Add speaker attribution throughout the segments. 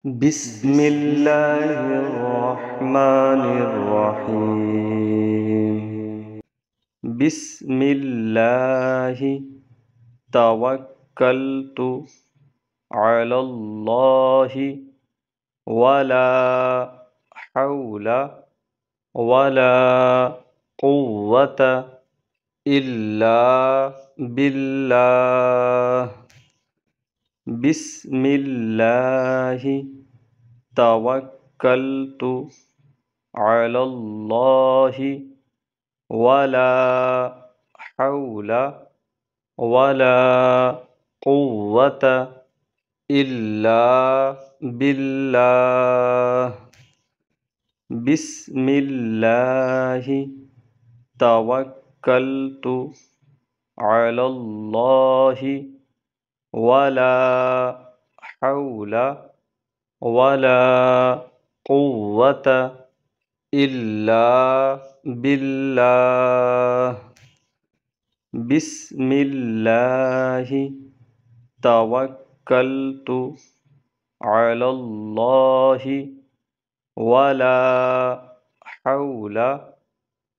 Speaker 1: बिस्मिल्लाहिर्रहमानिर्रहीम। बिस्मिल्लाहि तवक्कलतु अलल्लाहि वला हौला वला कुव्वता इल्ला बिल्लाह। बिस्मिल्लाहि तवक्कलतु अलल्लाहि वला हौला वला कुव्वता इल्ला बिल्लाह। बिस्मिल्लाहि तवक्कलतु अलल्लाहि वला हौला वला कुव्वता इल्ला बिल्लाह। बिस्मिल्लाहि तवक्कलतु अलल्लाहि वला हौला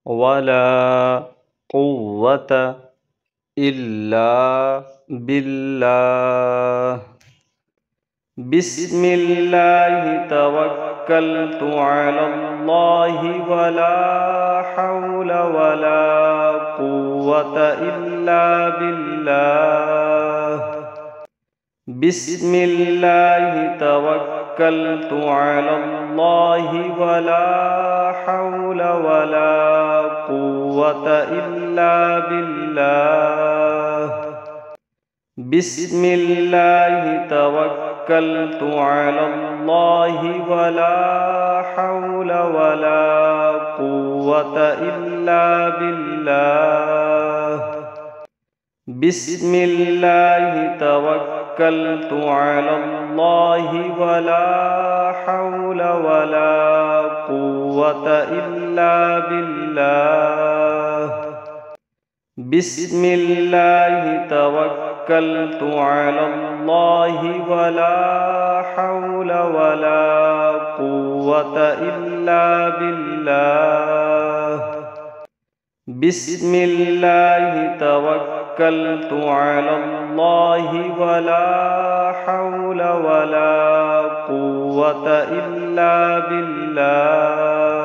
Speaker 1: वला कुव्वता इल्ला बिल्लाह। बिस्मिल्लाहि तवक्कलतु अलल्लाहि वला हौला वला कुव्वता इल्ला बिल्लाह। बिस्मिल्लाहि तवक्कलतु अलल्लाहि वला हौला वला कुव्वता इल्ला बिल्लाह। बिस्मिल्लाहि तवक्कलतु अलल्लाहि वला हौला वला कुव्वता इल्ला बिल्लाह। बिस्मिल्लाहि तवक्कलतु अलल्लाहि वला हौला वला कुव्वता इल्ला बिल्लाह। बिस्मिल्लाहि तवक्कलतु अलल्लाहि वला हौला वला कुव्वता इल्ला बिल्लाह। बिस्मिल्लाहि तवक्कलतु अलल्लाहि वला हौला वला कुव्वता इल्ला बिल्लाह।